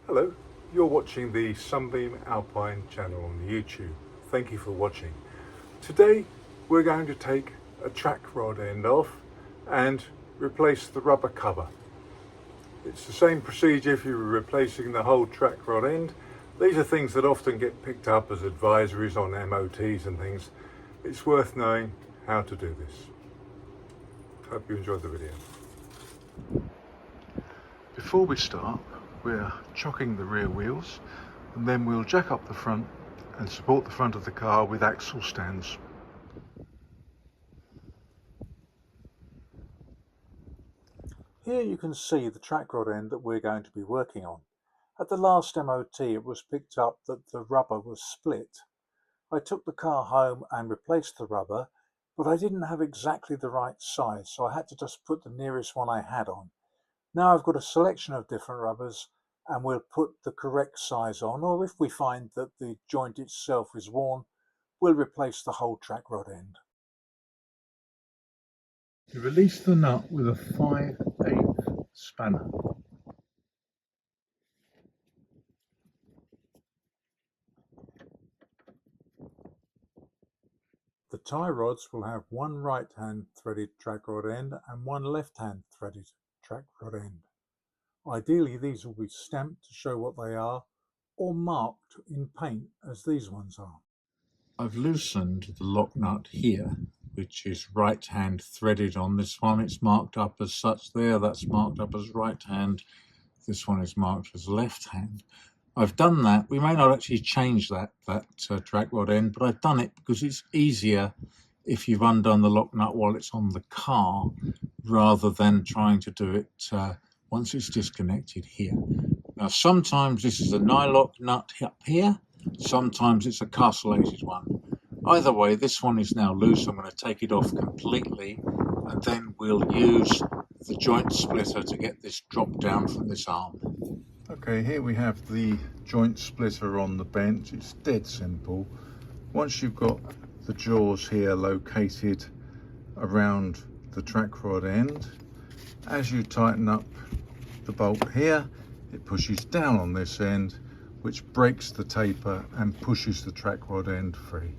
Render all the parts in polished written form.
Hello, you're watching the Sunbeam Alpine channel on YouTube. Thank you for watching. Today we're going to take a track rod end off and replace the rubber cover. It's the same procedure if you were replacing the whole track rod end. These are things that often get picked up as advisories on MOTs and things. It's worth knowing how to do this. Hope you enjoyed the video. Before we start, we're chocking the rear wheels, and then we'll jack up the front and support the front of the car with axle stands. Here you can see the track rod end that we're going to be working on. At the last MOT it was picked up that the rubber was split. I took the car home and replaced the rubber, but I didn't have exactly the right size, so I had to just put the nearest one I had on. Now I've got a selection of different rubbers, and we'll put the correct size on, or if we find that the joint itself is worn, we'll replace the whole track rod end. You release the nut with a 5/8 spanner. The tie rods will have one right hand threaded track rod end and one left hand threaded track rod end. Ideally these will be stamped to show what they are, or marked in paint as these ones are. I've loosened the lock nut here, which is right hand threaded on this one. It's marked up as such there, that's marked up as right hand. This one is marked as left hand. I've done that. We may not actually change that track rod end, but I've done it because it's easier if you've undone the lock nut while it's on the car, rather than trying to do it once it's disconnected here. Now sometimes this is a nylock nut up here, sometimes it's a castellated one. Either way, this one is now loose. I'm going to take it off completely, and then we'll use the joint splitter to get this dropped down from this arm. Okay, here we have the joint splitter on the bench. It's dead simple. Once you've got the jaws here located around the track rod end, as you tighten up the bolt here, it pushes down on this end, which breaks the taper and pushes the track rod end free.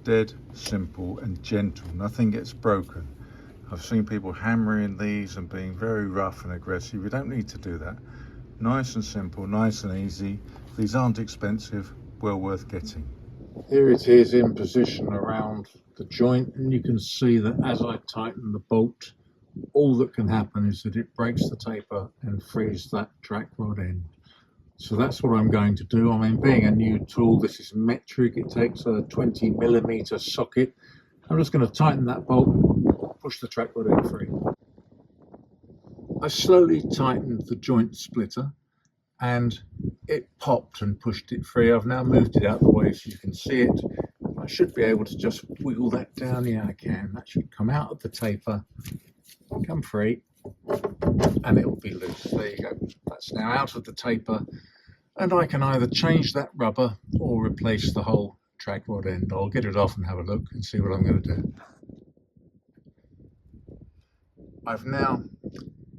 Dead simple and gentle, nothing gets broken. I've seen people hammering these and being very rough and aggressive. You don't need to do that. Nice and simple, nice and easy. These aren't expensive, well worth getting. Here it is in position around the joint, and you can see that as I tighten the bolt, all that can happen is that it breaks the taper and frees that track rod end. So that's what I'm going to do. I mean, being a new tool, this is metric. It takes a 20mm socket. I'm just going to tighten that bolt, push the track rod end free. I slowly tightened the joint splitter and it popped and pushed it free. I've now moved it out of the way so you can see it. I should be able to just wiggle that down. Yeah, I can. That should come out of the taper, come free, and it will be loose. There you go. That's now out of the taper, and I can either change that rubber or replace the whole track rod end. I'll get it off and have a look and see what I'm going to do. I've now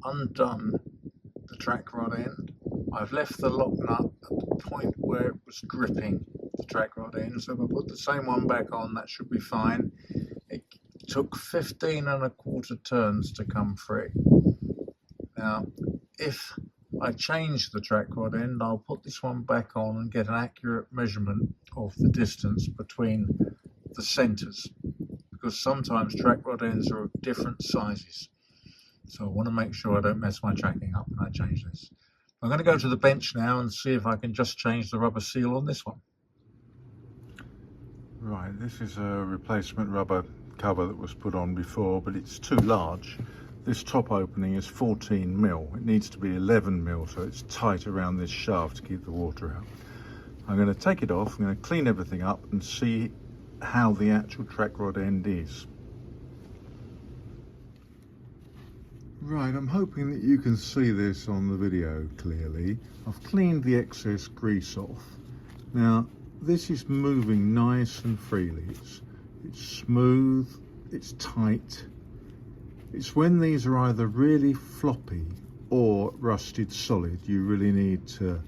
undone the track rod end. I've left the lock nut at the point where it was gripping the track rod end, so if I put the same one back on, that should be fine. It took 15 1/4 turns to come free. Now if I change the track rod end, I'll put this one back on and get an accurate measurement of the distance between the centers, because sometimes track rod ends are of different sizes. So I want to make sure I don't mess my tracking up when I change this. I'm going to go to the bench now and see if I can just change the rubber seal on this one. Right, this is a replacement rubber cover that was put on before, but it's too large. This top opening is 14mm. It needs to be 11mm, so it's tight around this shaft to keep the water out. I'm going to take it off, I'm going to clean everything up and see how the actual track rod end is. Right, I'm hoping that you can see this on the video clearly. I've cleaned the excess grease off. Now, this is moving nice and freely. It's smooth, it's tight. It's when these are either really floppy or rusted solid, you really need to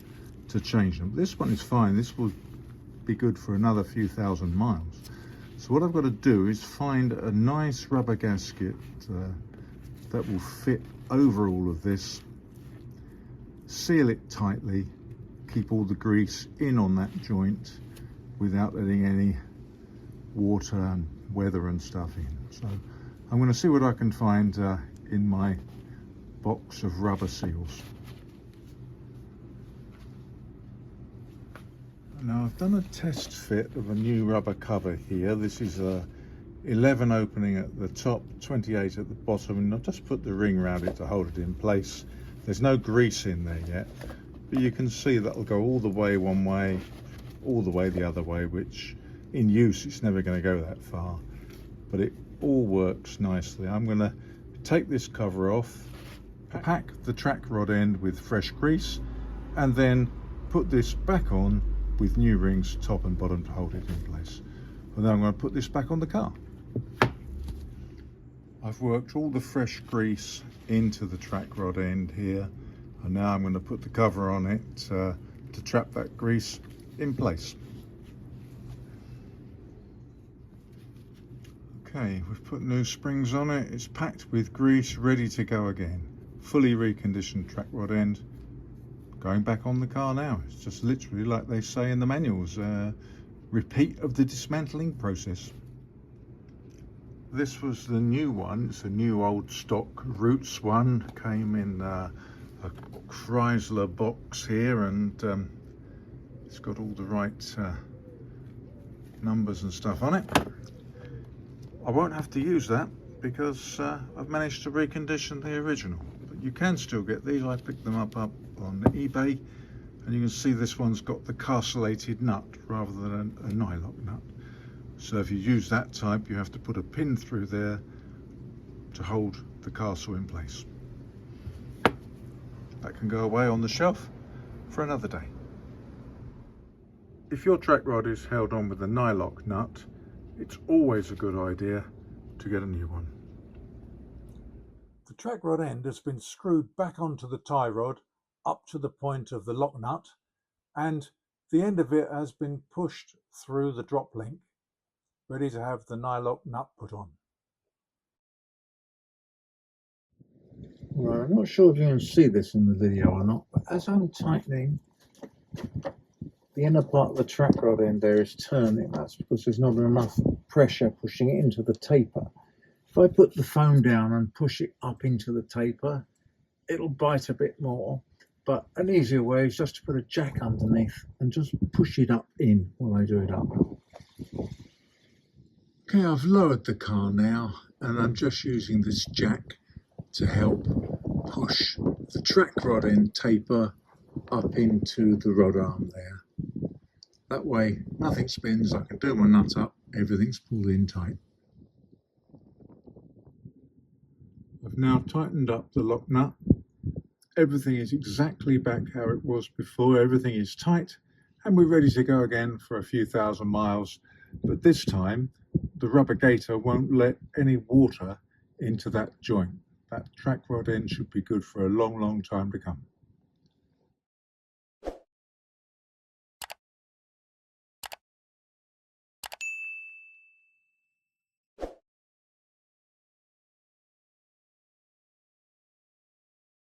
to change them. This one is fine. This will be good for another few thousand miles. So what I've got to do is find a nice rubber gasket that will fit over all of this, seal it tightly, keep all the grease in on that joint without letting any water and weather and stuff in. So I'm going to see what I can find in my box of rubber seals. Now I've done a test fit of a new rubber cover here. This is a 11 opening at the top, 28 at the bottom, and I've just put the ring around it to hold it in place. There's no grease in there yet, but you can see that'll go all the way one way, all the way the other way, which in use it's never going to go that far, but it all works nicely. I'm going to take this cover off, pack the track rod end with fresh grease, and then put this back on with new rings top and bottom to hold it in place. And then I'm going to put this back on the car. I've worked all the fresh grease into the track rod end here, and now I'm going to put the cover on it to trap that grease in place. Okay, we've put new springs on it. It's packed with grease, ready to go again. Fully reconditioned track rod end. Going back on the car now. It's just literally like they say in the manuals, repeat of the dismantling process. This was the new one. It's a new old stock Roots one. Came in a Chrysler box here, and it's got all the right numbers and stuff on it. I won't have to use that because I've managed to recondition the original. But you can still get these. I picked them up on eBay, and you can see this one's got the castellated nut rather than a nylock nut. So if you use that type, you have to put a pin through there to hold the castle in place. That can go away on the shelf for another day. If your track rod is held on with a nylock nut, it's always a good idea to get a new one. The track rod end has been screwed back onto the tie rod up to the point of the lock nut, and the end of it has been pushed through the drop link, ready to have the nylock nut put on. Well, I'm not sure if you can see this in the video or not, but as I'm tightening, the inner part of the track rod end there is turning. That's because there's not enough pressure pushing it into the taper. If I put the foam down and push it up into the taper, it'll bite a bit more. But an easier way is just to put a jack underneath and just push it up in while I do it up. Okay, I've lowered the car now, and I'm just using this jack to help push the track rod end taper up into the rod arm there. That way nothing spins, I can do my nut up, everything's pulled in tight. I've now tightened up the lock nut. Everything is exactly back how it was before, everything is tight, and we're ready to go again for a few thousand miles. But this time the rubber gaiter won't let any water into that joint. That track rod end should be good for a long, long time to come.